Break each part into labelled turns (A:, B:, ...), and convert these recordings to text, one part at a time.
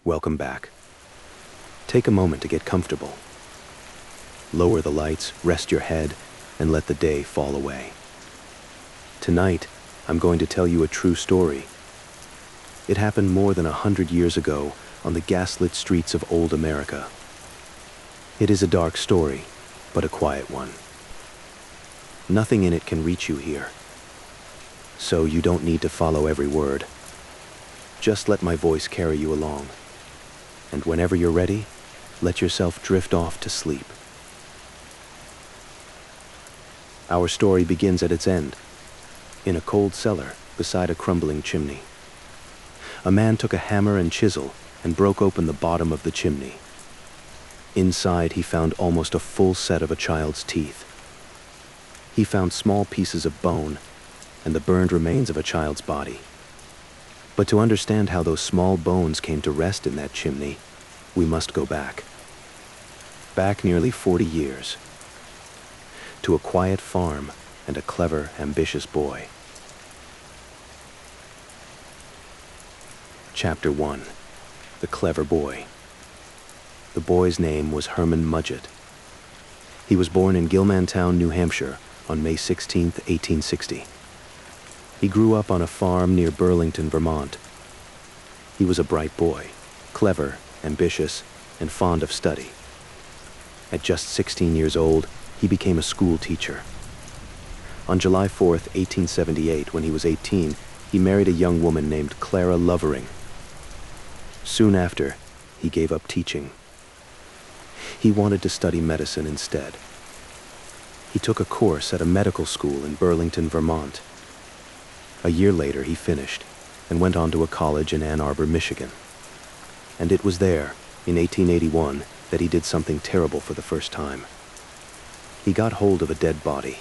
A: Welcome back. Take a moment to get comfortable. Lower the lights, rest your head, and let the day fall away. Tonight, I'm going to tell you a true story. It happened more than 100 years ago on the gaslit streets of old America. It is a dark story, but a quiet one. Nothing in it can reach you here, so you don't need to follow every word. Just let my voice carry you along. And whenever you're ready, let yourself drift off to sleep. Our story begins at its end, in a cold cellar beside a crumbling chimney. A man took a hammer and chisel and broke open the bottom of the chimney. Inside, he found almost a full set of a child's teeth. He found small pieces of bone and the burned remains of a child's body. But to understand how those small bones came to rest in that chimney, we must go back. Back nearly 40 years. To a quiet farm and a clever, ambitious boy. Chapter 1. The Clever Boy. The boy's name was Herman Mudgett. He was born in Gilmantown, New Hampshire on May 16, 1860. He grew up on a farm near Burlington, Vermont. He was a bright boy, clever, ambitious, and fond of study. At just 16 years old, he became a school teacher. On July 4, 1878, when he was 18, he married a young woman named Clara Lovering. Soon after, he gave up teaching. He wanted to study medicine instead. He took a course at a medical school in Burlington, Vermont. A year later, he finished and went on to a college in Ann Arbor, Michigan. And it was there, in 1881, that he did something terrible for the first time. He got hold of a dead body.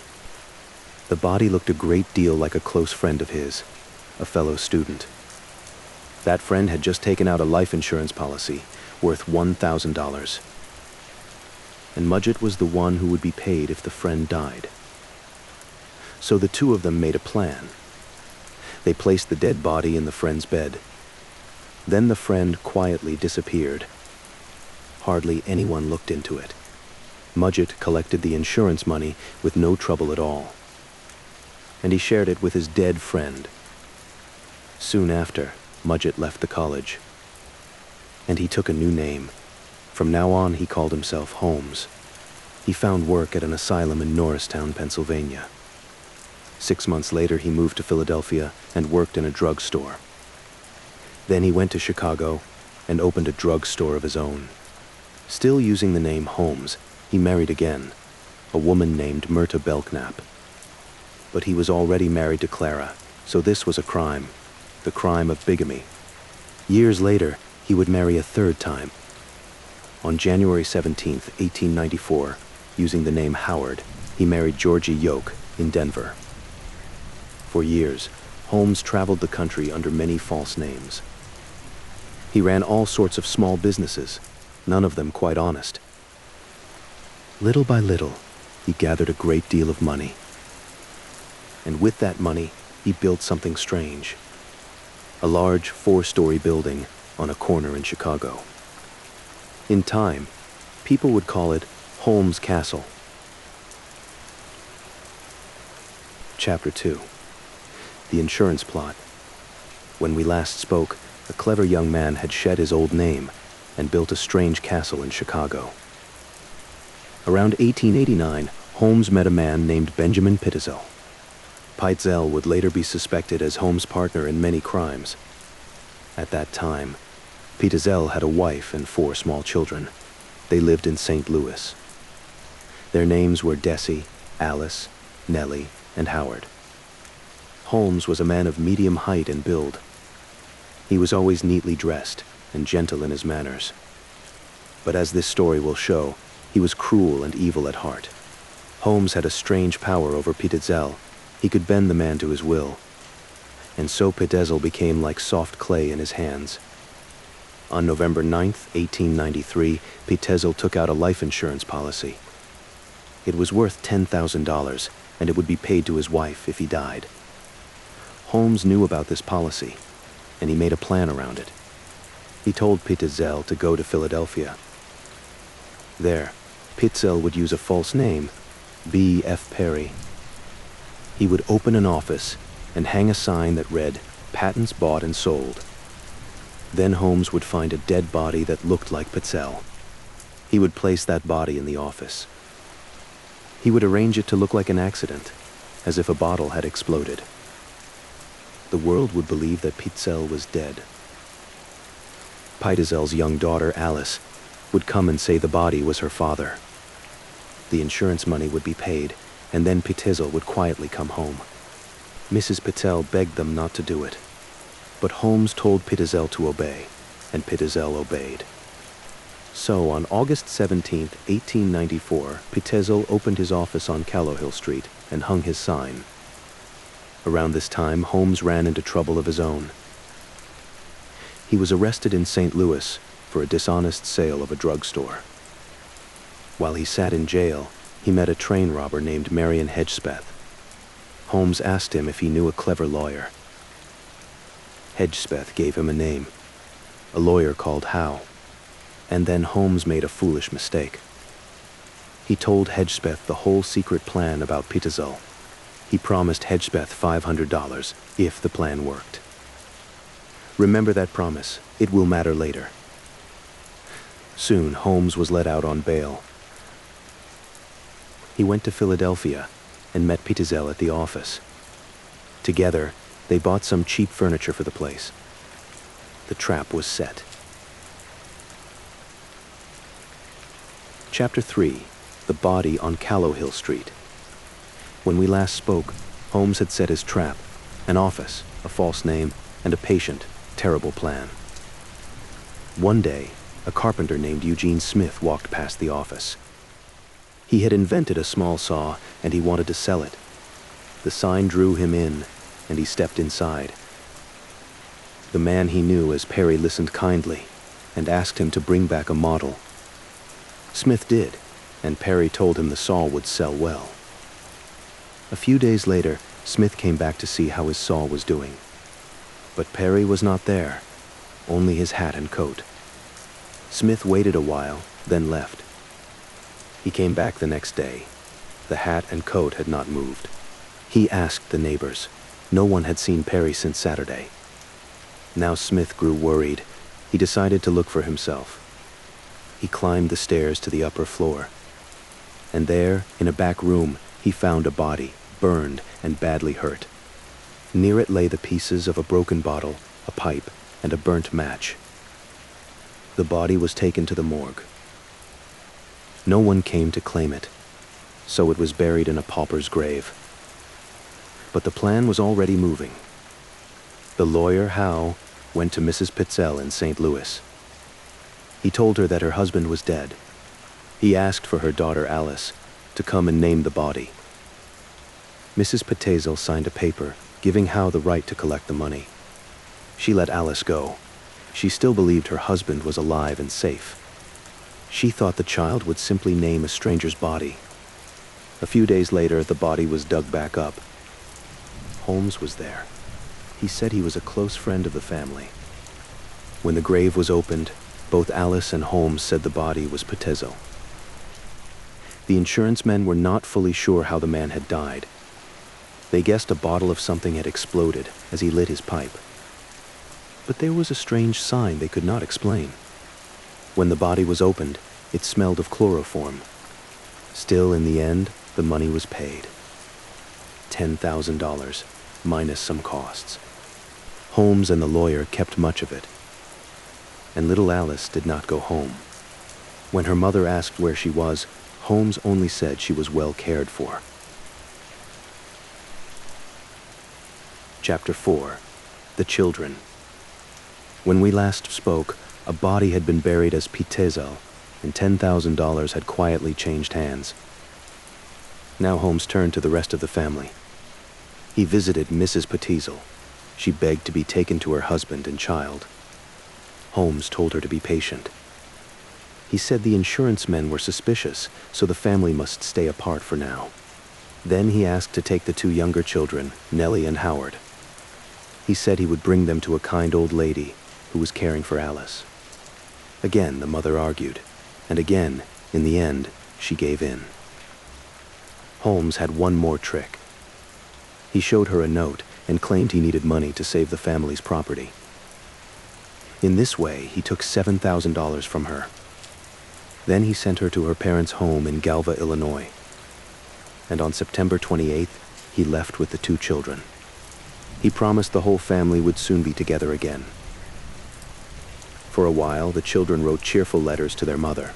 A: The body looked a great deal like a close friend of his, a fellow student. That friend had just taken out a life insurance policy worth $1,000. And Mudgett was the one who would be paid if the friend died. So the two of them made a plan. They placed the dead body in the friend's bed. Then the friend quietly disappeared. Hardly anyone looked into it. Mudgett collected the insurance money with no trouble at all. And he shared it with his dead friend. Soon after, Mudgett left the college. And he took a new name. From now on, he called himself Holmes. He found work at an asylum in Norristown, Pennsylvania. 6 months later, he moved to Philadelphia and worked in a drugstore. Then he went to Chicago and opened a drugstore of his own. Still using the name Holmes, he married again, a woman named Myrta Belknap. But he was already married to Clara, so this was a crime, the crime of bigamy. Years later, he would marry a third time. On January 17, 1894, using the name Howard, he married Georgie Yoke in Denver. For years, Holmes traveled the country under many false names. He ran all sorts of small businesses, none of them quite honest. Little by little, he gathered a great deal of money. And with that money, he built something strange. A large 4-story building on a corner in Chicago. In time, people would call it Holmes Castle. Chapter 2. The insurance plot. When we last spoke, a clever young man had shed his old name and built a strange castle in Chicago. Around 1889, Holmes met a man named Benjamin Pitezel. Pitezel would later be suspected as Holmes' partner in many crimes. At that time, Pitezel had a wife and 4 small children. They lived in St. Louis. Their names were Dessie, Alice, Nellie, and Howard. Holmes was a man of medium height and build. He was always neatly dressed and gentle in his manners. But as this story will show, he was cruel and evil at heart. Holmes had a strange power over Pitezel. He could bend the man to his will. And so Pitezel became like soft clay in his hands. On November 9, 1893, Pitezel took out a life insurance policy. It was worth $10,000, and it would be paid to his wife if he died. Holmes knew about this policy, and he made a plan around it. He told Pitzel to go to Philadelphia. There, Pitzel would use a false name, B.F. Perry. He would open an office and hang a sign that read, "Patents bought and sold." Then Holmes would find a dead body that looked like Pitzel. He would place that body in the office. He would arrange it to look like an accident, as if a bottle had exploded. The world would believe that Pitzel was dead. Pitzel's young daughter, Alice, would come and say the body was her father. The insurance money would be paid, and then Pitzel would quietly come home. Mrs. Pitzel begged them not to do it, but Holmes told Pitzel to obey, and Pitzel obeyed. So, on August 17, 1894, Pitzel opened his office on Callowhill Street and hung his sign. Around this time, Holmes ran into trouble of his own. He was arrested in St. Louis for a dishonest sale of a drugstore. While he sat in jail, he met a train robber named Marion Hedgespeth. Holmes asked him if he knew a clever lawyer. Hedgespeth gave him a name, a lawyer called Howe, and then Holmes made a foolish mistake. He told Hedgespeth the whole secret plan about Pitzel. He promised Hedgespeth $500 if the plan worked. Remember that promise. It will matter later. Soon, Holmes was let out on bail. He went to Philadelphia and met Pitzel at the office. Together, they bought some cheap furniture for the place. The trap was set. Chapter 3. The Body on Callowhill Street. When we last spoke, Holmes had set his trap, an office, a false name, and a patient, terrible plan. One day, a carpenter named Eugene Smith walked past the office. He had invented a small saw, and he wanted to sell it. The sign drew him in, and he stepped inside. The man he knew as Perry listened kindly and asked him to bring back a model. Smith did, and Perry told him the saw would sell well. A few days later, Smith came back to see how his saw was doing. But Perry was not there, only his hat and coat. Smith waited a while, then left. He came back the next day. The hat and coat had not moved. He asked the neighbors. No one had seen Perry since Saturday. Now Smith grew worried. He decided to look for himself. He climbed the stairs to the upper floor. And there, in a back room, he found a body, burned and badly hurt. Near it lay the pieces of a broken bottle, a pipe, and a burnt match. The body was taken to the morgue. No one came to claim it, so it was buried in a pauper's grave. But the plan was already moving. The lawyer, Howe, went to Mrs. Pitzel in St. Louis. He told her that her husband was dead. He asked for her daughter, Alice, to come and name the body. Mrs. Pitzel signed a paper giving Howe the right to collect the money. She let Alice go. She still believed her husband was alive and safe. She thought the child would simply name a stranger's body. A few days later, the body was dug back up. Holmes was there. He said he was a close friend of the family. When the grave was opened, both Alice and Holmes said the body was Pitzel. The insurance men were not fully sure how the man had died. They guessed a bottle of something had exploded as he lit his pipe. But there was a strange sign they could not explain. When the body was opened, it smelled of chloroform. Still, in the end, the money was paid. $10,000, minus some costs. Holmes and the lawyer kept much of it. And little Alice did not go home. When her mother asked where she was, Holmes only said she was well cared for. Chapter 4. The Children. When we last spoke, a body had been buried as Pitzel, and $10,000 had quietly changed hands. Now Holmes turned to the rest of the family. He visited Mrs. Pitzel. She begged to be taken to her husband and child. Holmes told her to be patient. He said the insurance men were suspicious, so the family must stay apart for now. Then he asked to take the two younger children, Nellie and Howard. He said he would bring them to a kind old lady who was caring for Alice. Again, the mother argued, and again, in the end, she gave in. Holmes had one more trick. He showed her a note and claimed he needed money to save the family's property. In this way, he took $7,000 from her. Then he sent her to her parents' home in Galva, Illinois. And on September 28th, he left with the 2 children. He promised the whole family would soon be together again. For a while, the children wrote cheerful letters to their mother.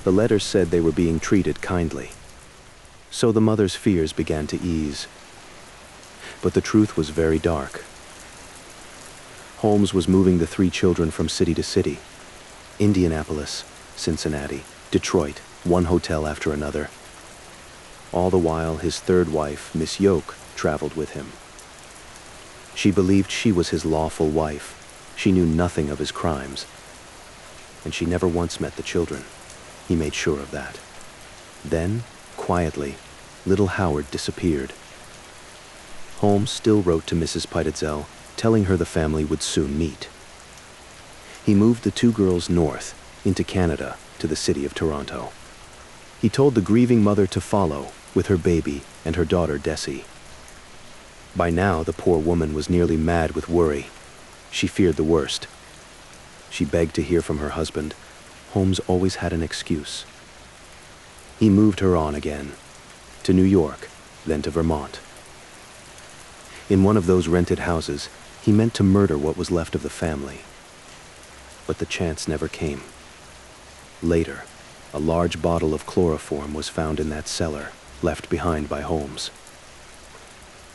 A: The letters said they were being treated kindly. So the mother's fears began to ease. But the truth was very dark. Holmes was moving the 3 children from city to city. Indianapolis, Cincinnati, Detroit, one hotel after another. All the while, his 3rd wife, Miss Yoke, traveled with him. She believed she was his lawful wife. She knew nothing of his crimes. And she never once met the children. He made sure of that. Then, quietly, little Howard disappeared. Holmes still wrote to Mrs. Pitezel, telling her the family would soon meet. He moved the 2 girls north, into Canada, to the city of Toronto. He told the grieving mother to follow, with her baby and her daughter Dessie. By now, the poor woman was nearly mad with worry. She feared the worst. She begged to hear from her husband. Holmes always had an excuse. He moved her on again, to New York, then to Vermont. In one of those rented houses, he meant to murder what was left of the family. But the chance never came. Later, a large bottle of chloroform was found in that cellar, left behind by Holmes.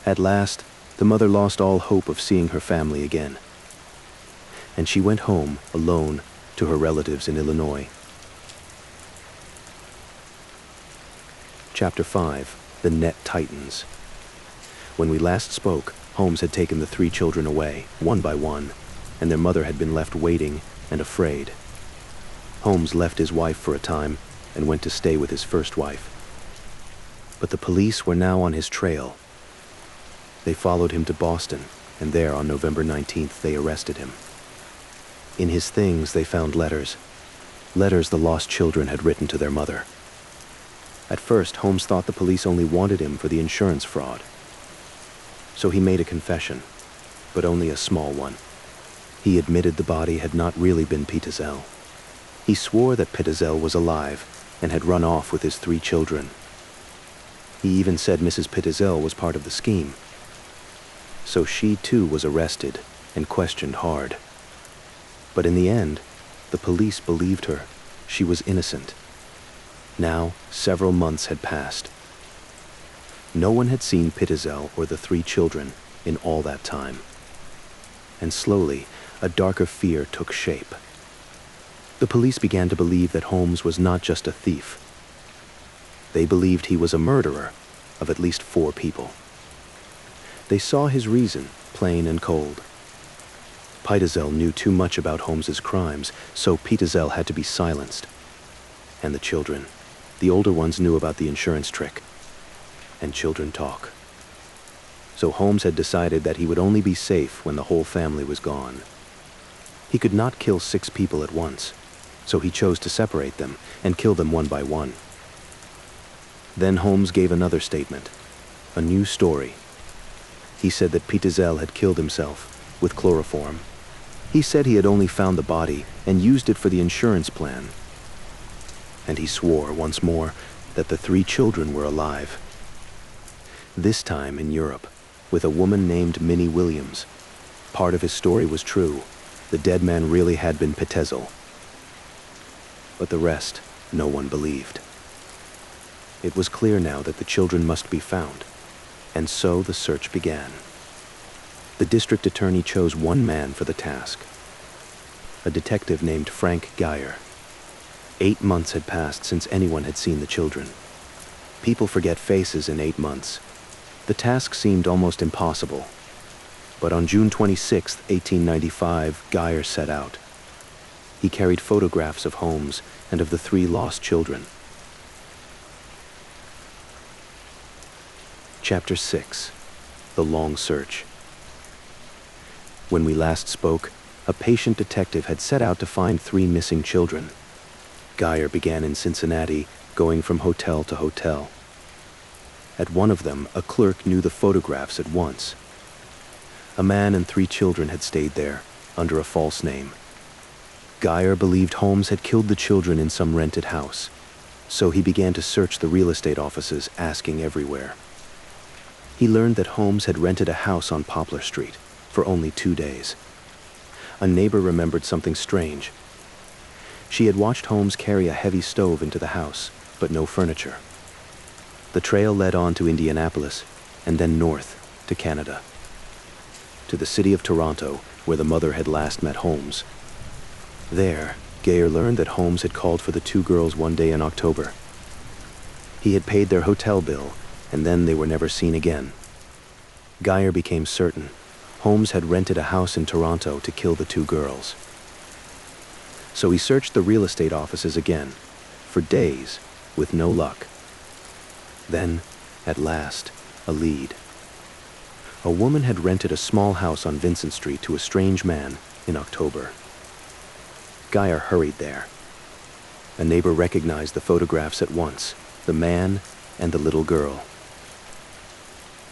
A: At last, the mother lost all hope of seeing her family again. And she went home, alone, to her relatives in Illinois. Chapter 5. The Net Tightens. When we last spoke, Holmes had taken the 3 children away, one by one, and their mother had been left waiting and afraid. Holmes left his wife for a time and went to stay with his first wife. But the police were now on his trail. They followed him to Boston, and there on November 19th they arrested him. In his things they found letters the lost children had written to their mother. At first, Holmes thought the police only wanted him for the insurance fraud. So he made a confession, but only a small one. He admitted the body had not really been Pitezel. He swore that Pitezel was alive and had run off with his 3 children. He even said Mrs. Pitezel was part of the scheme. So she too was arrested and questioned hard. But in the end, the police believed her. She was innocent. Now, several months had passed. No one had seen Pitezel or the 3 children in all that time. And slowly, a darker fear took shape. The police began to believe that Holmes was not just a thief. They believed he was a murderer of at least 4 people. They saw his reason, plain and cold. Pitezel knew too much about Holmes's crimes, so Pitezel had to be silenced. And the children, the older ones knew about the insurance trick. And children talk. So Holmes had decided that he would only be safe when the whole family was gone. He could not kill 6 people at once, so he chose to separate them and kill them one by one. Then Holmes gave another statement, a new story. He said that Pitezel had killed himself with chloroform. He said he had only found the body and used it for the insurance plan. And he swore once more that the 3 children were alive. This time in Europe, with a woman named Minnie Williams. Part of his story was true. The dead man really had been Pitezel. But the rest, no one believed. It was clear now that the children must be found, and so the search began. The district attorney chose one man for the task, a detective named Frank Geyer. 8 months had passed since anyone had seen the children. People forget faces in 8 months. The task seemed almost impossible. But on June 26, 1895, Geyer set out. He carried photographs of Holmes and of the 3 lost children. Chapter 6. The Long Search. When we last spoke, a patient detective had set out to find 3 missing children. Geyer began in Cincinnati, going from hotel to hotel. At one of them, a clerk knew the photographs at once. A man and 3 children had stayed there, under a false name. Geyer believed Holmes had killed the children in some rented house, so he began to search the real estate offices, asking everywhere. He learned that Holmes had rented a house on Poplar Street for only 2 days. A neighbor remembered something strange. She had watched Holmes carry a heavy stove into the house, but no furniture. The trail led on to Indianapolis, and then north to Canada, to the city of Toronto, where the mother had last met Holmes. There, Geyer learned that Holmes had called for the 2 girls one day in October. He had paid their hotel bill, and then they were never seen again. Geyer became certain Holmes had rented a house in Toronto to kill the 2 girls. So he searched the real estate offices again, for days, with no luck. Then, at last, a lead. A woman had rented a small house on Vincent Street to a strange man in October. Geyer hurried there. A neighbor recognized the photographs at once, the man and the little girl.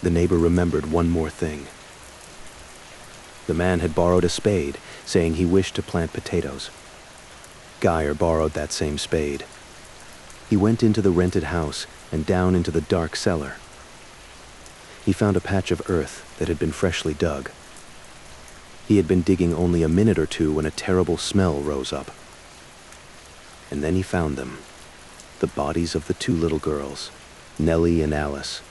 A: The neighbor remembered one more thing. The man had borrowed a spade, saying he wished to plant potatoes. Geyer borrowed that same spade. He went into the rented house and down into the dark cellar. He found a patch of earth that had been freshly dug. He had been digging only a minute or 2 when a terrible smell rose up. And then he found them, the bodies of the 2 little girls, Nellie and Alice.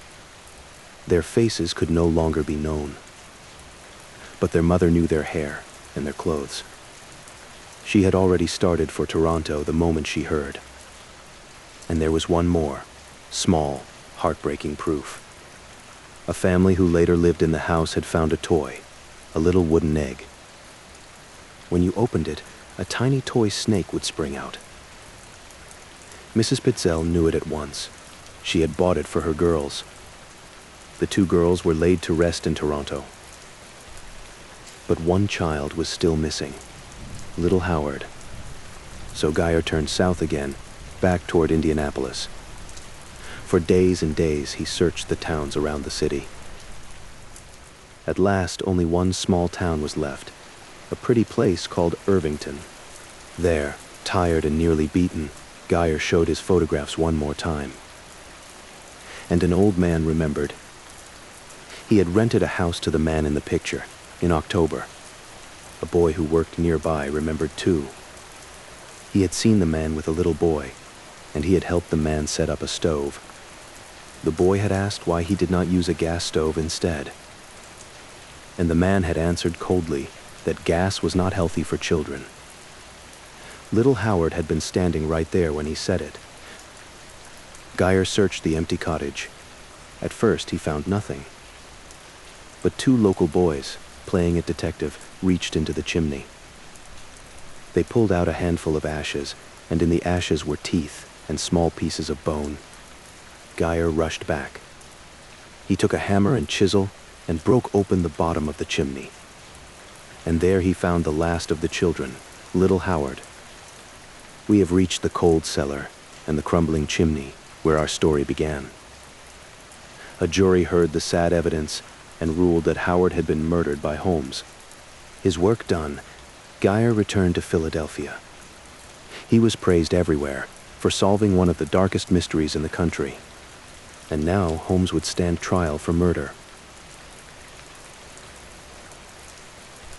A: Their faces could no longer be known, but their mother knew their hair and their clothes. She had already started for Toronto the moment she heard. And there was one more, small, heartbreaking proof. A family who later lived in the house had found a toy, a little wooden egg. When you opened it, a tiny toy snake would spring out. Mrs. Pitzel knew it at once. She had bought it for her girls. The 2 girls were laid to rest in Toronto. But one child was still missing, little Howard. So Geyer turned south again, back toward Indianapolis. For days and days he searched the towns around the city. At last, only one small town was left, a pretty place called Irvington. There, tired and nearly beaten, Geyer showed his photographs one more time. And an old man remembered. He had rented a house to the man in the picture, in October. A boy who worked nearby remembered too. He had seen the man with a little boy, and he had helped the man set up a stove. The boy had asked why he did not use a gas stove instead. And the man had answered coldly that gas was not healthy for children. Little Howard had been standing right there when he said it. Geyer searched the empty cottage. At first he found nothing. But 2 local boys, playing at detective, reached into the chimney. They pulled out a handful of ashes, and in the ashes were teeth and small pieces of bone. Geyer rushed back. He took a hammer and chisel and broke open the bottom of the chimney. And there he found the last of the children, little Howard. We have reached the cold cellar and the crumbling chimney where our story began. A jury heard the sad evidence and ruled that Howard had been murdered by Holmes. His work done, Geyer returned to Philadelphia. He was praised everywhere for solving one of the darkest mysteries in the country. And now Holmes would stand trial for murder.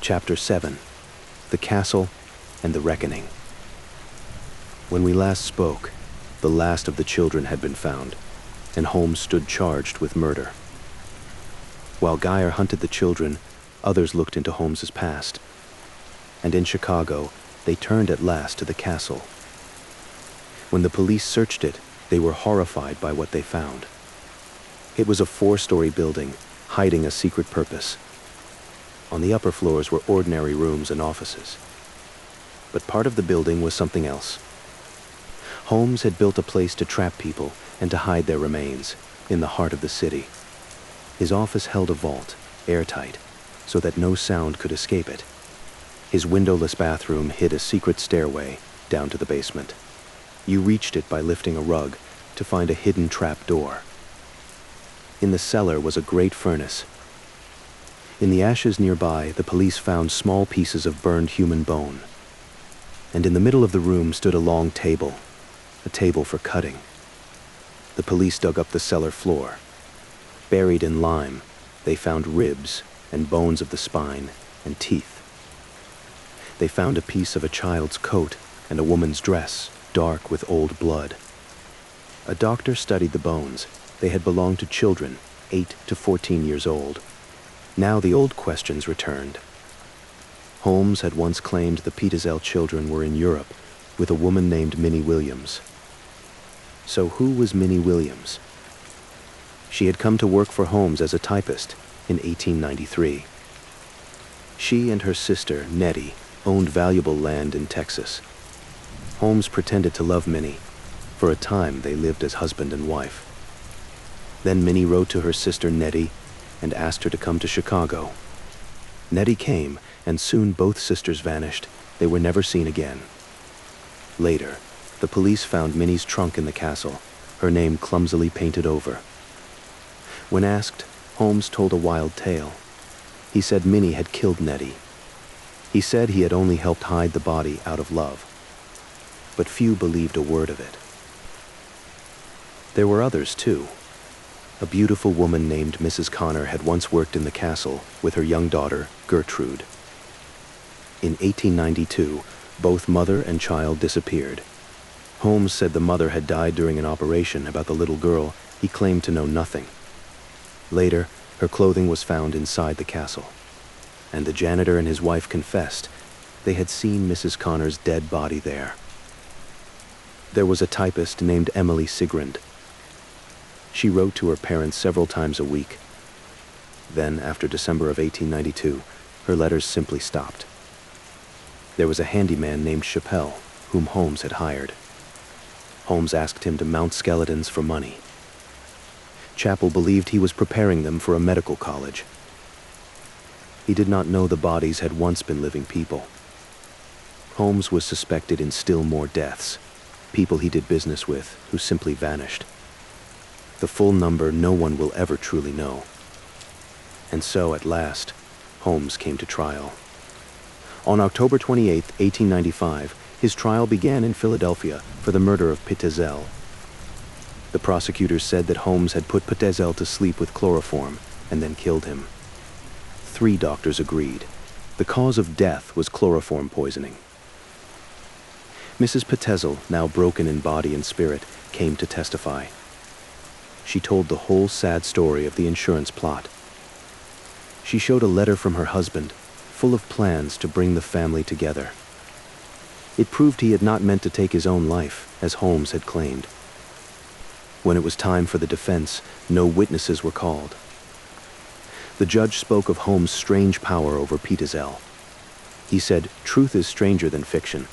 A: Chapter 7. The Castle and the Reckoning. When we last spoke, the last of the children had been found, and Holmes stood charged with murder. While Geyer hunted the children, others looked into Holmes's past. And in Chicago, they turned at last to the castle. When the police searched it, they were horrified by what they found. It was a 4-story building, hiding a secret purpose. On the upper floors were ordinary rooms and offices. But part of the building was something else. Holmes had built a place to trap people and to hide their remains, in the heart of the city. His office held a vault, airtight, so that no sound could escape it. His windowless bathroom hid a secret stairway down to the basement. You reached it by lifting a rug to find a hidden trap door. In the cellar was a great furnace. In the ashes nearby, the police found small pieces of burned human bone. And in the middle of the room stood a long table, a table for cutting. The police dug up the cellar floor. Buried in lime, they found ribs and bones of the spine and teeth. They found a piece of a child's coat and a woman's dress, dark with old blood. A doctor studied the bones. They had belonged to children, 8 to 14 years old. Now the old questions returned. Holmes had once claimed the Petezel children were in Europe with a woman named Minnie Williams. So who was Minnie Williams? She had come to work for Holmes as a typist in 1893. She and her sister, Nettie, owned valuable land in Texas. Holmes pretended to love Minnie. For a time, they lived as husband and wife. Then Minnie wrote to her sister Nettie and asked her to come to Chicago. Nettie came, and soon both sisters vanished. They were never seen again. Later, the police found Minnie's trunk in the castle, her name clumsily painted over. When asked, Holmes told a wild tale. He said Minnie had killed Nettie. He said he had only helped hide the body out of love. But few believed a word of it. There were others, too. A beautiful woman named Mrs. Connor had once worked in the castle with her young daughter, Gertrude. In 1892, both mother and child disappeared. Holmes said the mother had died during an operation about the little girl. He claimed to know nothing. Later, her clothing was found inside the castle, and the janitor and his wife confessed they had seen Mrs. Connor's dead body there. There was a typist named Emily Sigrand. She wrote to her parents several times a week. Then, after December of 1892, her letters simply stopped. There was a handyman named Chappelle, whom Holmes had hired. Holmes asked him to mount skeletons for money. Chappell believed he was preparing them for a medical college. He did not know the bodies had once been living people. Holmes was suspected in still more deaths, people he did business with who simply vanished. The full number no one will ever truly know. And so, at last, Holmes came to trial. On October 28, 1895, his trial began in Philadelphia for the murder of Petezel. The prosecutors said that Holmes had put Petezel to sleep with chloroform and then killed him. 3 doctors agreed. The cause of death was chloroform poisoning. Mrs. Petezel, now broken in body and spirit, came to testify. She told the whole sad story of the insurance plot. She showed a letter from her husband, full of plans to bring the family together. It proved he had not meant to take his own life, as Holmes had claimed. When it was time for the defense, no witnesses were called. The judge spoke of Holmes' strange power over Petezel. He said, "Truth is stranger than fiction."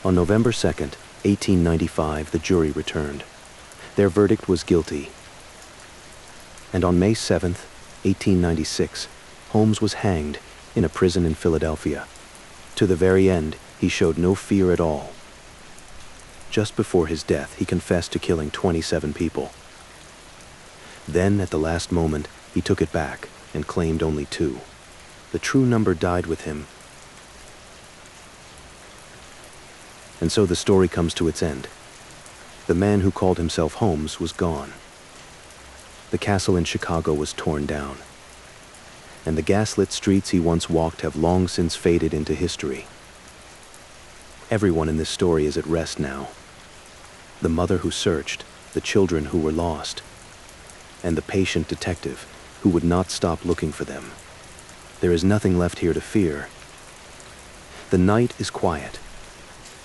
A: On November 2nd, 1895, the jury returned. Their verdict was guilty. And on May 7th, 1896, Holmes was hanged in a prison in Philadelphia. To the very end, he showed no fear at all. Just before his death, he confessed to killing 27 people. Then, at the last moment, he took it back and claimed only 2. The true number died with him. And so the story comes to its end. The man who called himself Holmes was gone. The castle in Chicago was torn down. And the gaslit streets he once walked have long since faded into history. Everyone in this story is at rest now. The mother who searched, the children who were lost, and the patient detective who would not stop looking for them. There is nothing left here to fear. The night is quiet,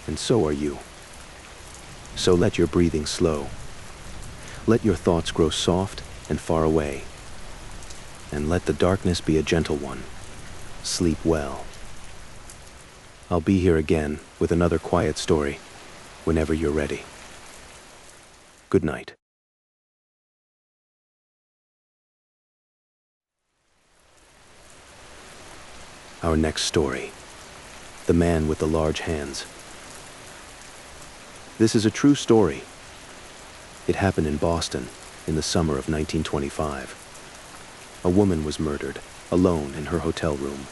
A: and so are you. So let your breathing slow. Let your thoughts grow soft and far away. And let the darkness be a gentle one. Sleep well. I'll be here again with another quiet story whenever you're ready. Good night. Our next story The Man with the Large Hands. This is a true story. It happened in Boston in the summer of 1925. A woman was murdered, alone in her hotel room.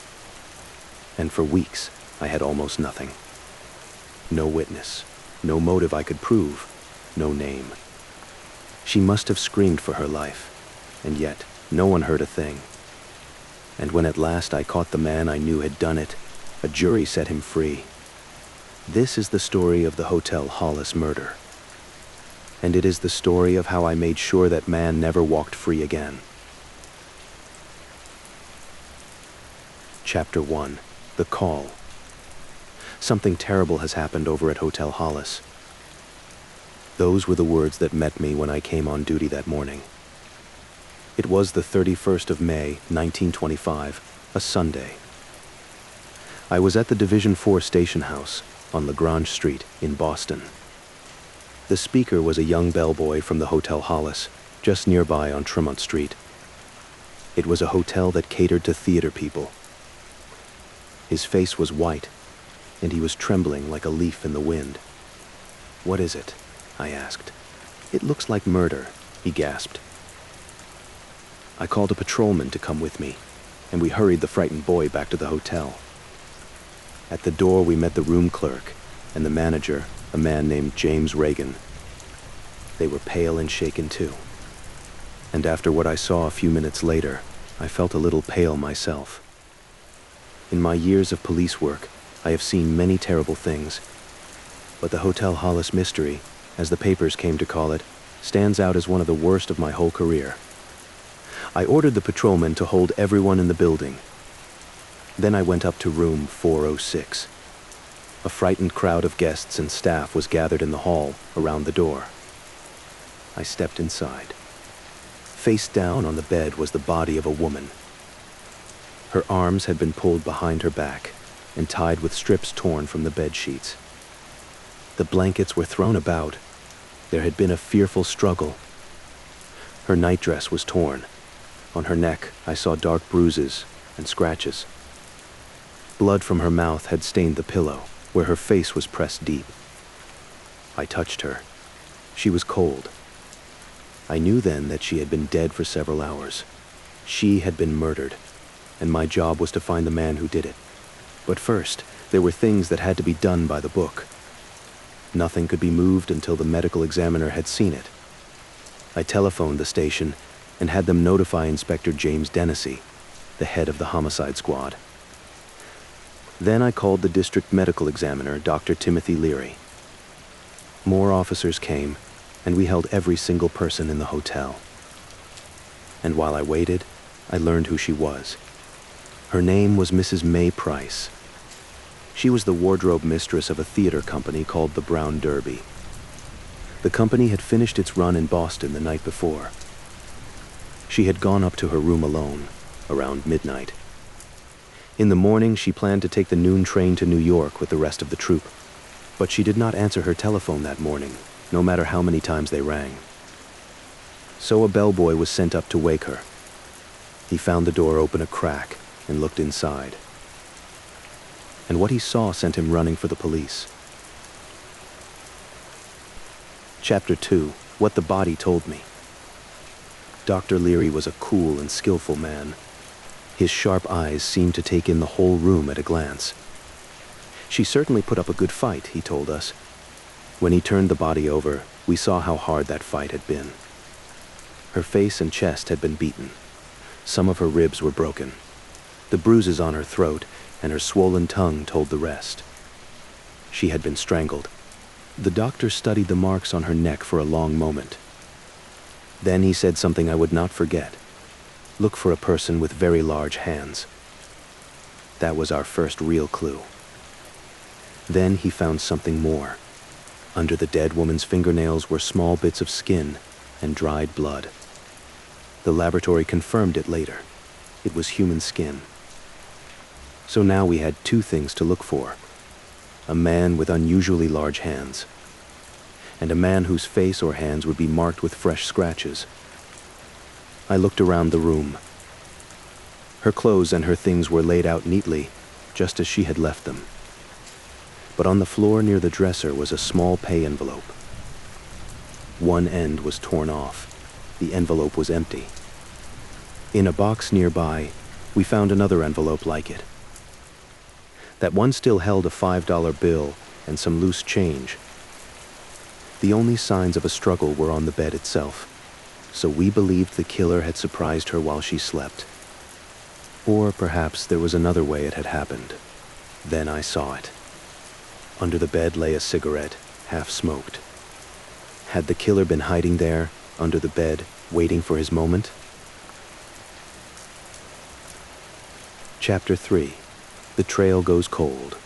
A: And for weeks, I had almost nothing. No witness, no motive I could prove, no name. She must have screamed for her life, and yet no one heard a thing. And when at last I caught the man I knew had done it, a jury set him free. This is the story of the Hotel Hollis murder. And it is the story of how I made sure that man never walked free again. Chapter 1. The Call. Something terrible has happened over at Hotel Hollis. Those were the words that met me when I came on duty that morning. It was the 31st of May, 1925, a Sunday. I was at the Division 4 station house on Lagrange Street in Boston. The speaker was a young bellboy from the Hotel Hollis, just nearby on Tremont Street. It was a hotel that catered to theater people. His face was white, and he was trembling like a leaf in the wind. "What is it?" I asked. "It looks like murder," he gasped. I called a patrolman to come with me, and we hurried the frightened boy back to the hotel. At the door, we met the room clerk and the manager, a man named James Reagan. They were pale and shaken too. And after what I saw a few minutes later, I felt a little pale myself. In my years of police work, I have seen many terrible things, but the Hotel Hollis mystery, as the papers came to call it, stands out as one of the worst of my whole career. I ordered the patrolman to hold everyone in the building. Then I went up to room 406. A frightened crowd of guests and staff was gathered in the hall around the door. I stepped inside. Face down on the bed was the body of a woman. Her arms had been pulled behind her back and tied with strips torn from the bed sheets. The blankets were thrown about. There had been a fearful struggle. Her nightdress was torn. On her neck, I saw dark bruises and scratches. Blood from her mouth had stained the pillow, where her face was pressed deep. I touched her. She was cold. I knew then that she had been dead for several hours. She had been murdered, and my job was to find the man who did it. But first, there were things that had to be done by the book. Nothing could be moved until the medical examiner had seen it. I telephoned the station and had them notify Inspector James Dennessy, the head of the homicide squad. Then I called the district medical examiner, Dr. Timothy Leary. More officers came, and we held every single person in the hotel. And while I waited, I learned who she was. Her name was Mrs. May Price. She was the wardrobe mistress of a theater company called the Brown Derby. The company had finished its run in Boston the night before. She had gone up to her room alone, around midnight. In the morning, she planned to take the noon train to New York with the rest of the troupe, but she did not answer her telephone that morning, no matter how many times they rang. So a bellboy was sent up to wake her. He found the door open a crack and looked inside. And what he saw sent him running for the police. Chapter 2. What the Body Told Me. Dr. Leary was a cool and skillful man. His sharp eyes seemed to take in the whole room at a glance. She certainly put up a good fight, he told us. When he turned the body over, we saw how hard that fight had been. Her face and chest had been beaten. Some of her ribs were broken. The bruises on her throat and her swollen tongue told the rest. She had been strangled. The doctor studied the marks on her neck for a long moment. Then he said something I would not forget. Look for a person with very large hands. That was our first real clue. Then he found something more. Under the dead woman's fingernails were small bits of skin and dried blood. The laboratory confirmed it later. It was human skin. So now we had two things to look for. A man with unusually large hands, and a man whose face or hands would be marked with fresh scratches. I looked around the room. Her clothes and her things were laid out neatly, just as she had left them. but on the floor near the dresser was a small pay envelope. One end was torn off. The envelope was empty. In a box nearby, we found another envelope like it. That one still held a $5 bill and some loose change. The only signs of a struggle were on the bed itself, so we believed the killer had surprised her while she slept. Or perhaps there was another way it had happened. Then I saw it. Under the bed lay a cigarette, half smoked. Had the killer been hiding there, under the bed, waiting for his moment? Chapter 3. The Trail Goes Cold.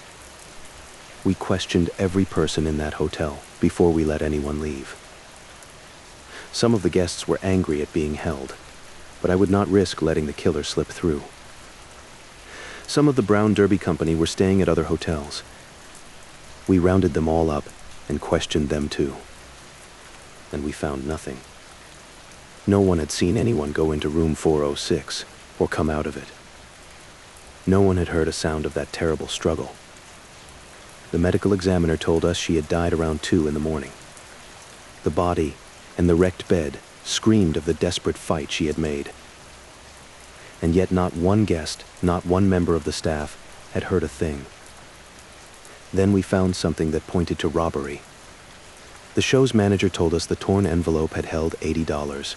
A: We questioned every person in that hotel before we let anyone leave. Some of the guests were angry at being held, but I would not risk letting the killer slip through. Some of the Brown Derby Company were staying at other hotels. We rounded them all up and questioned them too. And we found nothing. No one had seen anyone go into room 406 or come out of it. No one had heard a sound of that terrible struggle. The medical examiner told us she had died around 2 in the morning. The body and the wrecked bed screamed of the desperate fight she had made. And yet not one guest, not one member of the staff, had heard a thing. Then we found something that pointed to robbery. The show's manager told us the torn envelope had held $80.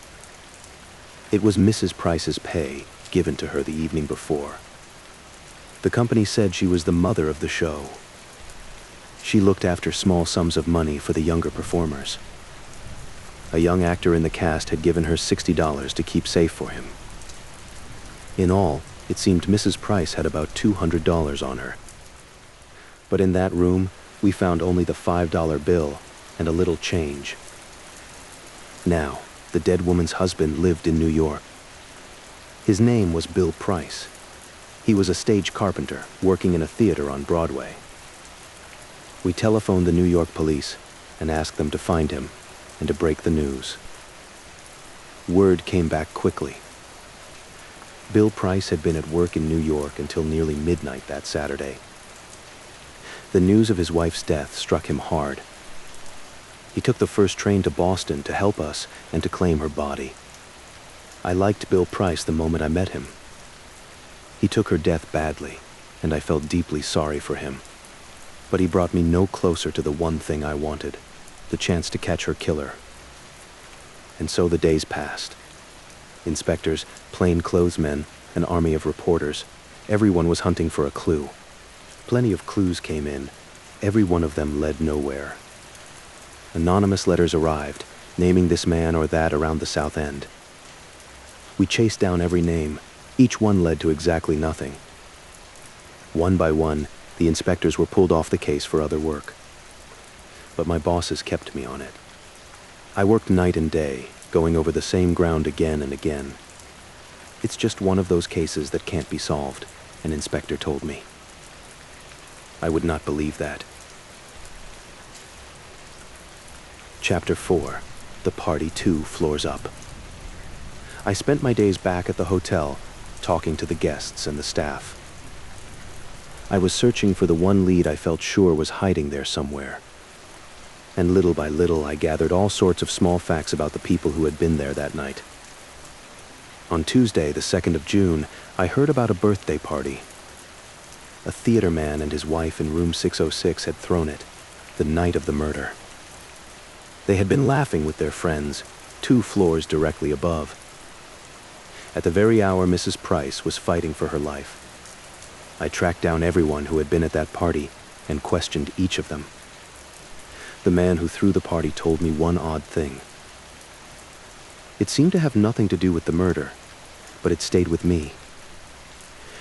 A: It was Mrs. Price's pay given to her the evening before. The company said she was the mother of the show. She looked after small sums of money for the younger performers. A young actor in the cast had given her $60 to keep safe for him. In all, it seemed Mrs. Price had about $200 on her. But in that room, we found only the $5 bill and a little change. Now, the dead woman's husband lived in New York. His name was Bill Price. He was a stage carpenter working in a theater on Broadway. We telephoned the New York police and asked them to find him and to break the news. Word came back quickly. Bill Price had been at work in New York until nearly midnight that Saturday. The news of his wife's death struck him hard. He took the first train to Boston to help us and to claim her body. I liked Bill Price the moment I met him. He took her death badly, and I felt deeply sorry for him. But he brought me no closer to the one thing I wanted, the chance to catch her killer. And so the days passed. Inspectors, plainclothesmen, an army of reporters, everyone was hunting for a clue. Plenty of clues came in. Every one of them led nowhere. Anonymous letters arrived, naming this man or that around the South End. We chased down every name. Each one led to exactly nothing. One by one, the inspectors were pulled off the case for other work. But my bosses kept me on it. I worked night and day, going over the same ground again and again. It's just one of those cases that can't be solved, an inspector told me. I would not believe that. Chapter 4. The Party 2 Floors Up. I spent my days back at the hotel, talking to the guests and the staff. I was searching for the one lead I felt sure was hiding there somewhere. And little by little, I gathered all sorts of small facts about the people who had been there that night. On Tuesday, the 2nd of June, I heard about a birthday party. A theater man and his wife in room 606 had thrown it, the night of the murder. They had been laughing with their friends, 2 floors directly above. At the very hour Mrs. Price was fighting for her life. I tracked down everyone who had been at that party and questioned each of them. The man who threw the party told me one odd thing. It seemed to have nothing to do with the murder, but it stayed with me.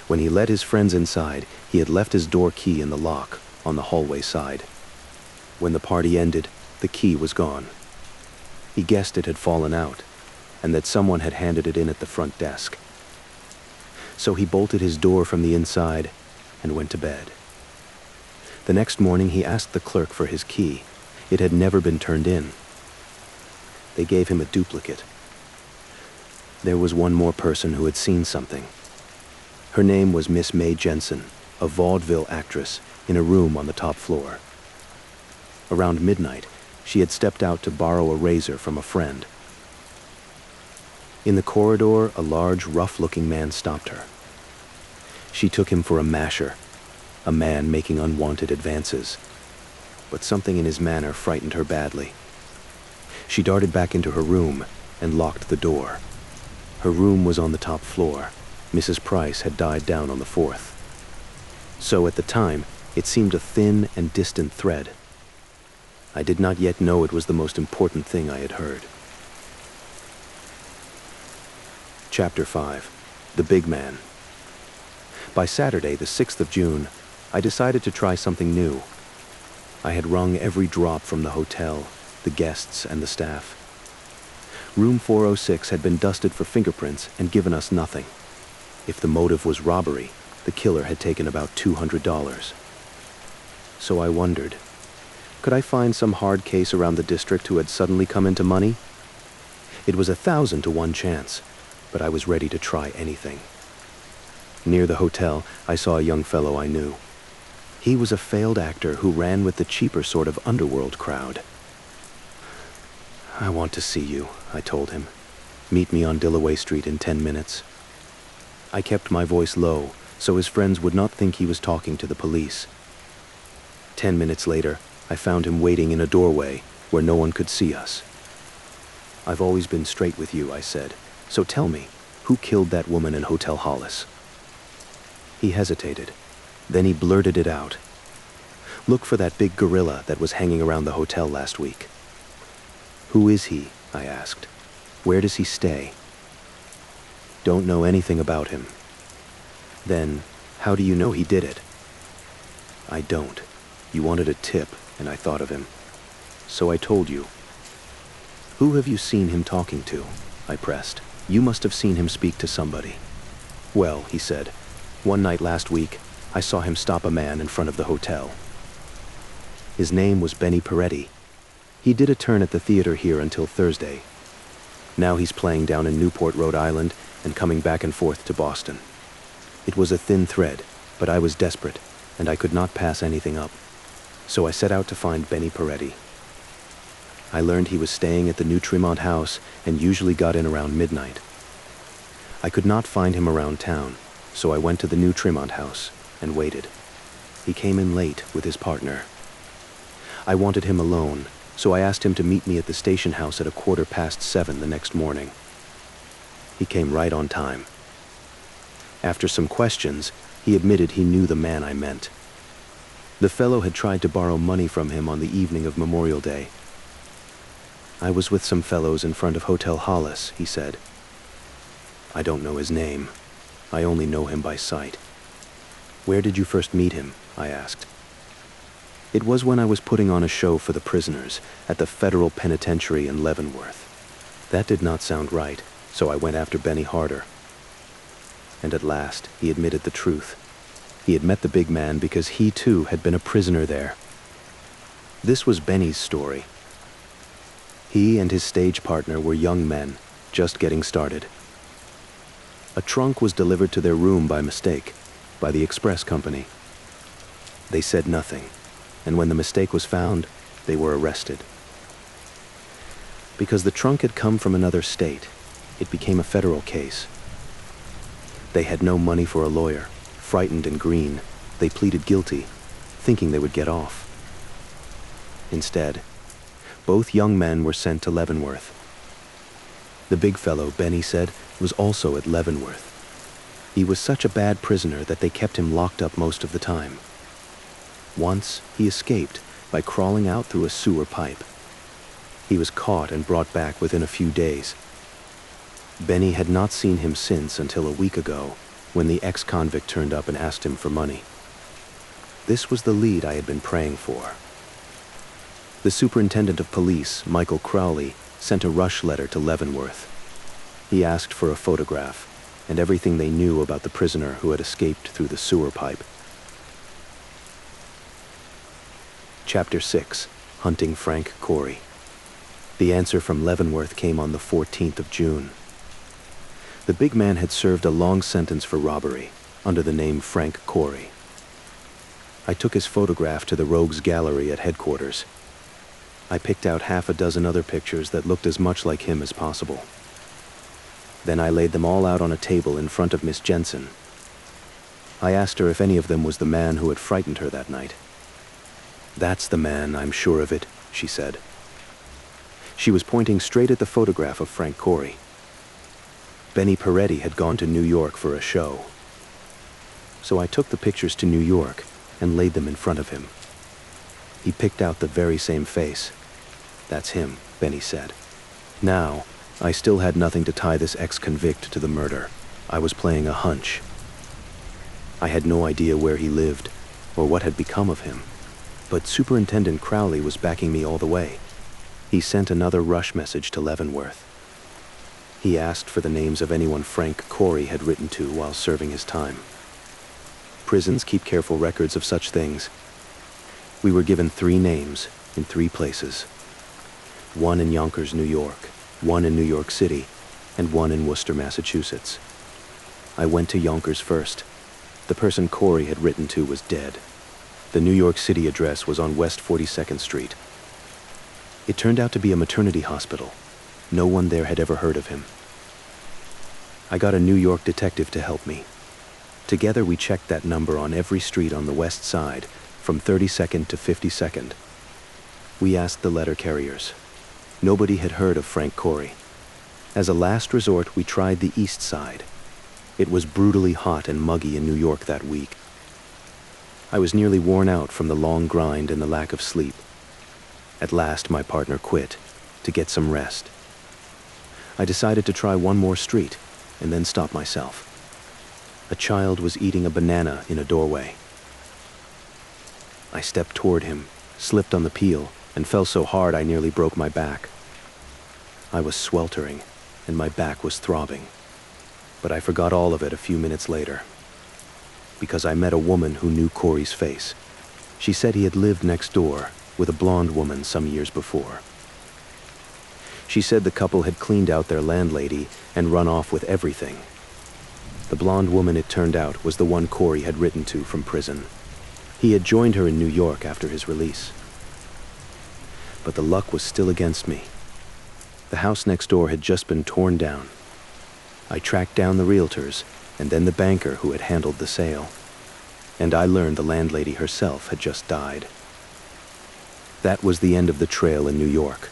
A: When he let his friends inside, he had left his door key in the lock on the hallway side. When the party ended, the key was gone. He guessed it had fallen out, and that someone had handed it in at the front desk. So he bolted his door from the inside and went to bed. The next morning he asked the clerk for his key. It had never been turned in. They gave him a duplicate. There was one more person who had seen something. Her name was Miss May Jensen, a vaudeville actress in a room on the top floor. Around midnight, she had stepped out to borrow a razor from a friend. In the corridor, a large, rough-looking man stopped her. She took him for a masher, a man making unwanted advances. But something in his manner frightened her badly. She darted back into her room and locked the door. Her room was on the top floor. Mrs. Price had died down on the fourth. So at the time, it seemed a thin and distant thread. I did not yet know it was the most important thing I had heard. Chapter 5. The Big Man. By Saturday, the 6th of June, I decided to try something new. I had wrung every drop from the hotel, the guests, and the staff. Room 406 had been dusted for fingerprints and given us nothing. If the motive was robbery, the killer had taken about $200. So I wondered, could I find some hard case around the district who had suddenly come into money? It was 1,000 to 1 chance, but I was ready to try anything. Near the hotel, I saw a young fellow I knew. He was a failed actor who ran with the cheaper sort of underworld crowd. "I want to see you," I told him. "Meet me on Dillaway Street in 10 minutes." I kept my voice low, so his friends would not think he was talking to the police. 10 minutes later, I found him waiting in a doorway where no one could see us. "I've always been straight with you," I said, "so tell me, who killed that woman in Hotel Hollis?" He hesitated. Then he blurted it out. "Look for that big gorilla that was hanging around the hotel last week." "Who is he?" I asked. "Where does he stay?" "Don't know anything about him." "Then, how do you know he did it?" "I don't. You wanted a tip, and I thought of him. So I told you." "Who have you seen him talking to?" I pressed. "You must have seen him speak to somebody." "Well," he said, "one night last week, I saw him stop a man in front of the hotel. His name was Benny Peretti. He did a turn at the theater here until Thursday. Now he's playing down in Newport, Rhode Island, and coming back and forth to Boston. It was a thin thread, but I was desperate, and I could not pass anything up. So I set out to find Benny Peretti. I learned he was staying at the New Tremont house and usually got in around midnight. I could not find him around town, so I went to the New Tremont house and waited. He came in late with his partner. I wanted him alone, so I asked him to meet me at the station house at 7:15 the next morning. He came right on time. After some questions, he admitted he knew the man I meant. The fellow had tried to borrow money from him on the evening of Memorial Day. "I was with some fellows in front of Hotel Hollis," he said. "I don't know his name. I only know him by sight." "Where did you first meet him?" I asked. "It was when I was putting on a show for the prisoners at the federal penitentiary in Leavenworth." That did not sound right, so I went after Benny harder. And at last, he admitted the truth. He had met the big man because he too had been a prisoner there. This was Benny's story. He and his stage partner were young men, just getting started. A trunk was delivered to their room by mistake, by the express company. They said nothing, and when the mistake was found, they were arrested. Because the trunk had come from another state, it became a federal case. They had no money for a lawyer. Frightened and green, they pleaded guilty, thinking they would get off. Instead, both young men were sent to Leavenworth. The big fellow, Benny said, was also at Leavenworth. He was such a bad prisoner that they kept him locked up most of the time. Once, he escaped by crawling out through a sewer pipe. He was caught and brought back within a few days. Benny had not seen him since until a week ago, when the ex-convict turned up and asked him for money. This was the lead I had been praying for. The superintendent of police, Michael Crowley, sent a rush letter to Leavenworth. He asked for a photograph and everything they knew about the prisoner who had escaped through the sewer pipe. Chapter 6. Hunting Frank Corey. The answer from Leavenworth came on the 14th of June. The big man had served a long sentence for robbery under the name Frank Corey. I took his photograph to the rogues gallery at headquarters. I picked out half a dozen other pictures that looked as much like him as possible. Then I laid them all out on a table in front of Miss Jensen. I asked her if any of them was the man who had frightened her that night. "That's the man, I'm sure of it," she said. She was pointing straight at the photograph of Frank Corey. Benny Peretti had gone to New York for a show. So I took the pictures to New York and laid them in front of him. He picked out the very same face. "That's him," Benny said. Now, I still had nothing to tie this ex-convict to the murder. I was playing a hunch. I had no idea where he lived or what had become of him. But Superintendent Crowley was backing me all the way. He sent another rush message to Leavenworth. He asked for the names of anyone Frank Corey had written to while serving his time. Prisons keep careful records of such things. We were given 3 names in 3 places. One in Yonkers, New York, one in New York City, and one in Worcester, Massachusetts. I went to Yonkers first. The person Corey had written to was dead. The New York City address was on West 42nd Street. It turned out to be a maternity hospital. No one there had ever heard of him. I got a New York detective to help me. Together we checked that number on every street on the west side, from 32nd to 52nd. We asked the letter carriers. Nobody had heard of Frank Corey. As a last resort, we tried the east side. It was brutally hot and muggy in New York that week. I was nearly worn out from the long grind and the lack of sleep. At last, my partner quit to get some rest. I decided to try one more street and then stop myself. A child was eating a banana in a doorway. I stepped toward him, slipped on the peel, and fell so hard I nearly broke my back. I was sweltering, and my back was throbbing. But I forgot all of it a few minutes later, because I met a woman who knew Corey's face. She said he had lived next door with a blonde woman some years before. She said the couple had cleaned out their landlady and run off with everything. The blonde woman, it turned out, was the one Corey had written to from prison. He had joined her in New York after his release. But the luck was still against me. The house next door had just been torn down. I tracked down the realtors and then the banker who had handled the sale. And I learned the landlady herself had just died. That was the end of the trail in New York.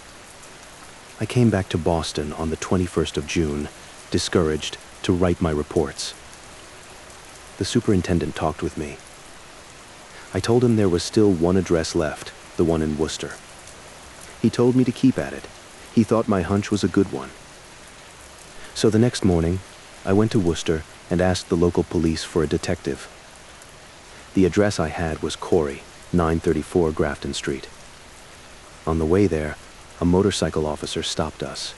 A: I came back to Boston on the 21st of June, discouraged, to write my reports. The superintendent talked with me. I told him there was still one address left, the one in Worcester. He told me to keep at it. He thought my hunch was a good one. So the next morning, I went to Worcester and asked the local police for a detective. The address I had was Corey, 934 Grafton Street. On the way there, a motorcycle officer stopped us.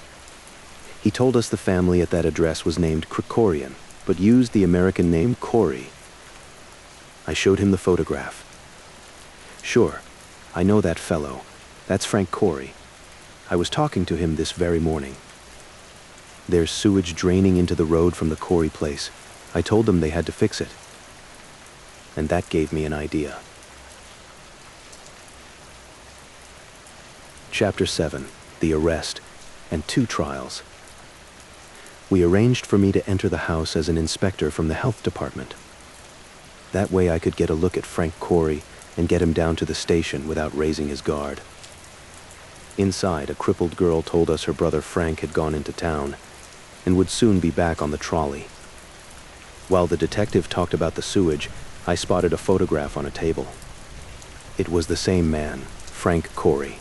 A: He told us the family at that address was named Krikorian, but used the American name Corey. I showed him the photograph. "Sure, I know that fellow. That's Frank Corey. I was talking to him this very morning. There's sewage draining into the road from the Corey place. I told them they had to fix it." And that gave me an idea. Chapter 7, The Arrest, and 2 Trials. We arranged for me to enter the house as an inspector from the health department. That way I could get a look at Frank Corey and get him down to the station without raising his guard. Inside, a crippled girl told us her brother Frank had gone into town and would soon be back on the trolley. While the detective talked about the sewage, I spotted a photograph on a table. It was the same man, Frank Corey.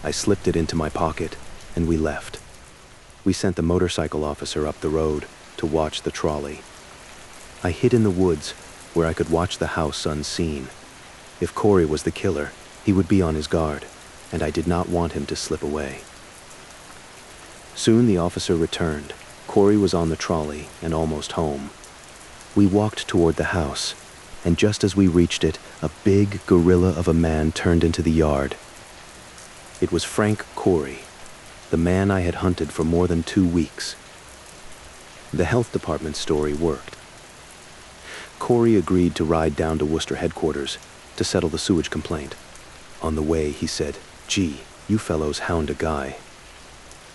A: I slipped it into my pocket, and we left. We sent the motorcycle officer up the road to watch the trolley. I hid in the woods where I could watch the house unseen. If Corey was the killer, he would be on his guard, and I did not want him to slip away. Soon the officer returned. Corey was on the trolley and almost home. We walked toward the house, and just as we reached it, a big gorilla of a man turned into the yard. It was Frank Corey, the man I had hunted for more than 2 weeks. The health department story worked. Corey agreed to ride down to Worcester headquarters to settle the sewage complaint. On the way, he said, "Gee, you fellows hound a guy."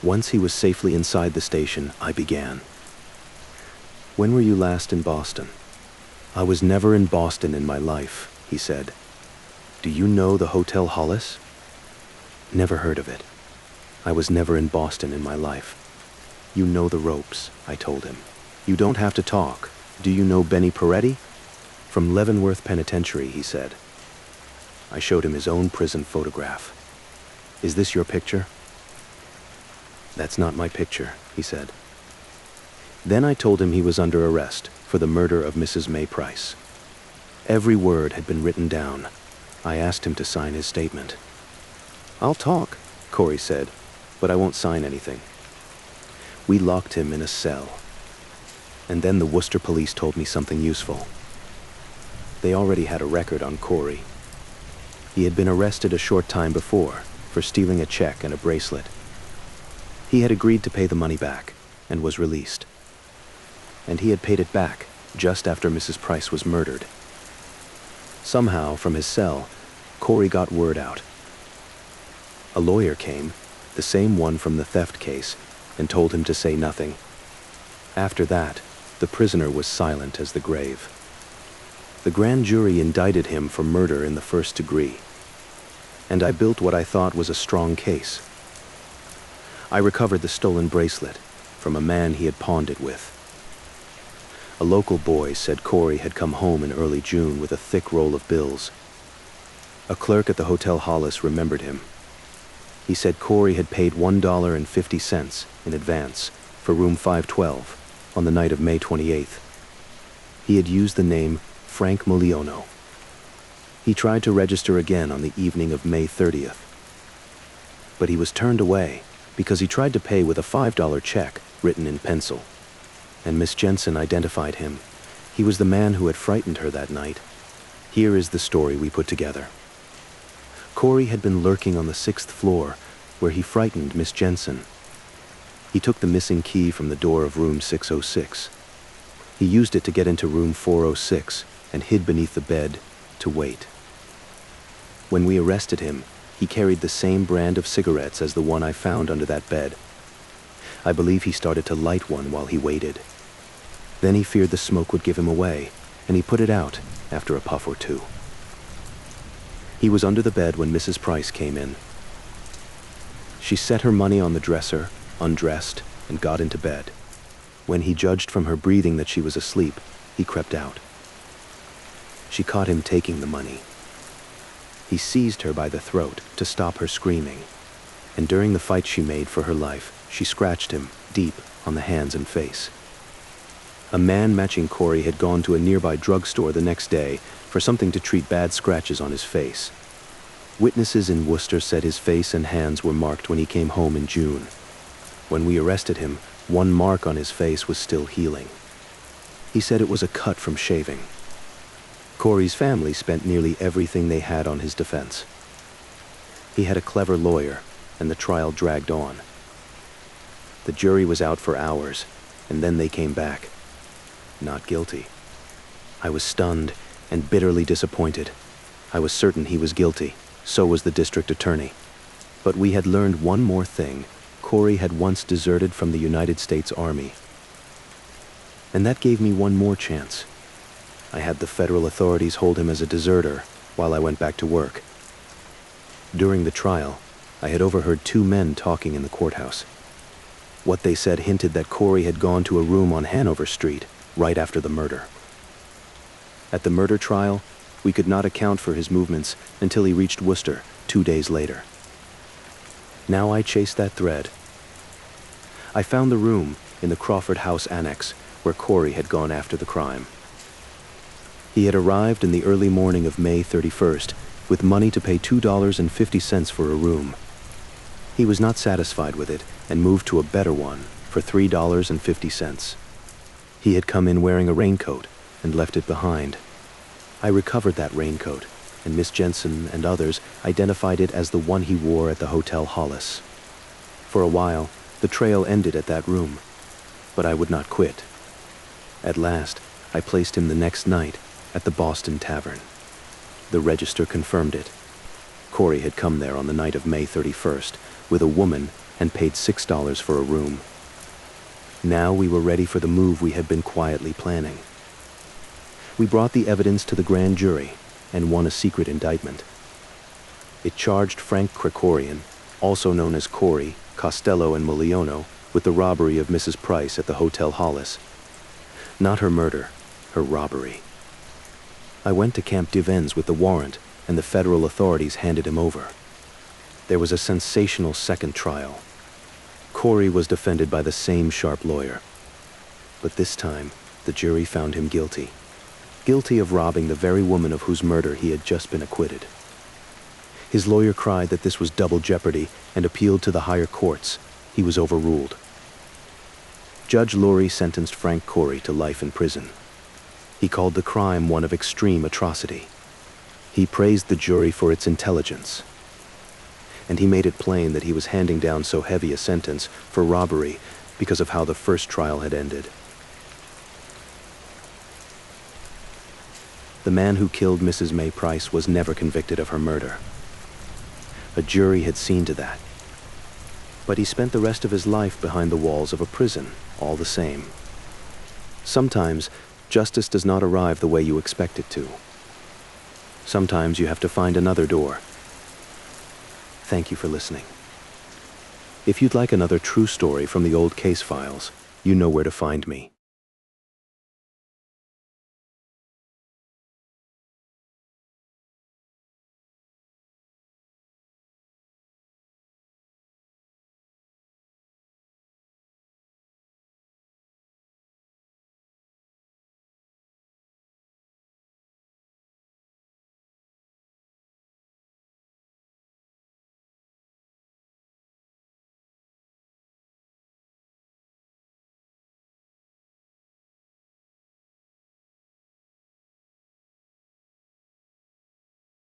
A: Once he was safely inside the station, I began. "When were you last in Boston?" "I was never in Boston in my life," he said. "Do you know the Hotel Hollis?" "Never heard of it. I was never in Boston in my life." "You know the ropes," I told him. "You don't have to talk. Do you know Benny Peretti?" "From Leavenworth Penitentiary," he said. I showed him his own prison photograph. "Is this your picture?" "That's not my picture," he said. Then I told him he was under arrest for the murder of Mrs. May Price. Every word had been written down. I asked him to sign his statement. "I'll talk," Corey said, "but I won't sign anything." We locked him in a cell. And then the Worcester police told me something useful. They already had a record on Corey. He had been arrested a short time before for stealing a check and a bracelet. He had agreed to pay the money back and was released. And he had paid it back just after Mrs. Price was murdered. Somehow, from his cell, Corey got word out. A lawyer came, the same one from the theft case, and told him to say nothing. After that, the prisoner was silent as the grave. The grand jury indicted him for murder in the first degree, and I built what I thought was a strong case. I recovered the stolen bracelet from a man he had pawned it with. A local boy said Corey had come home in early June with a thick roll of bills. A clerk at the Hotel Hollis remembered him. He said Corey had paid $1.50 in advance for room 512 on the night of May 28th. He had used the name Frank Muliono. He tried to register again on the evening of May 30th. But he was turned away because he tried to pay with a $5 check written in pencil. And Miss Jensen identified him. He was the man who had frightened her that night. Here is the story we put together. Corey had been lurking on the 6th floor where he frightened Miss Jensen. He took the missing key from the door of room 606. He used it to get into room 406 and hid beneath the bed to wait. When we arrested him, he carried the same brand of cigarettes as the one I found under that bed. I believe he started to light one while he waited. Then he feared the smoke would give him away, and he put it out after a puff or two. He was under the bed when Mrs. Price came in. She set her money on the dresser, undressed, and got into bed. When he judged from her breathing that she was asleep, he crept out. She caught him taking the money. He seized her by the throat to stop her screaming, and during the fight she made for her life, she scratched him deep on the hands and face. A man matching Corey had gone to a nearby drugstore the next day for something to treat bad scratches on his face. Witnesses in Worcester said his face and hands were marked when he came home in June. When we arrested him, one mark on his face was still healing. He said it was a cut from shaving. Corey's family spent nearly everything they had on his defense. He had a clever lawyer, and the trial dragged on. The jury was out for hours, and then they came back. Not guilty. I was stunned and bitterly disappointed. I was certain he was guilty. So was the district attorney. But we had learned one more thing. Corey had once deserted from the United States Army. And that gave me one more chance. I had the federal authorities hold him as a deserter while I went back to work. During the trial, I had overheard two men talking in the courthouse. What they said hinted that Corey had gone to a room on Hanover Street right after the murder. At the murder trial, we could not account for his movements until he reached Worcester 2 days later. Now I chased that thread. I found the room in the Crawford House Annex where Corey had gone after the crime. He had arrived in the early morning of May 31st with money to pay $2.50 for a room. He was not satisfied with it and moved to a better one for $3.50. He had come in wearing a raincoat and left it behind. I recovered that raincoat, and Miss Jensen and others identified it as the one he wore at the Hotel Hollis. For a while, the trail ended at that room, but I would not quit. At last, I placed him the next night at the Boston Tavern. The register confirmed it. Corey had come there on the night of May 31st with a woman and paid $6 for a room. Now we were ready for the move we had been quietly planning. We brought the evidence to the grand jury and won a secret indictment. It charged Frank Krikorian, also known as Corey, Costello, and Muliono, with the robbery of Mrs. Price at the Hotel Hollis. Not her murder, her robbery. I went to Camp Divens with the warrant, and the federal authorities handed him over. There was a sensational second trial. Corey was defended by the same sharp lawyer. But this time, the jury found him guilty. Guilty of robbing the very woman of whose murder he had just been acquitted. His lawyer cried that this was double jeopardy and appealed to the higher courts. He was overruled. Judge Laurie sentenced Frank Corey to life in prison. He called the crime one of extreme atrocity. He praised the jury for its intelligence. And he made it plain that he was handing down so heavy a sentence for robbery because of how the first trial had ended. The man who killed Mrs. May Price was never convicted of her murder. A jury had seen to that. But he spent the rest of his life behind the walls of a prison, all the same. Sometimes, justice does not arrive the way you expect it to. Sometimes you have to find another door. Thank you for listening. If you'd like another true story from the old case files, you know where to find me.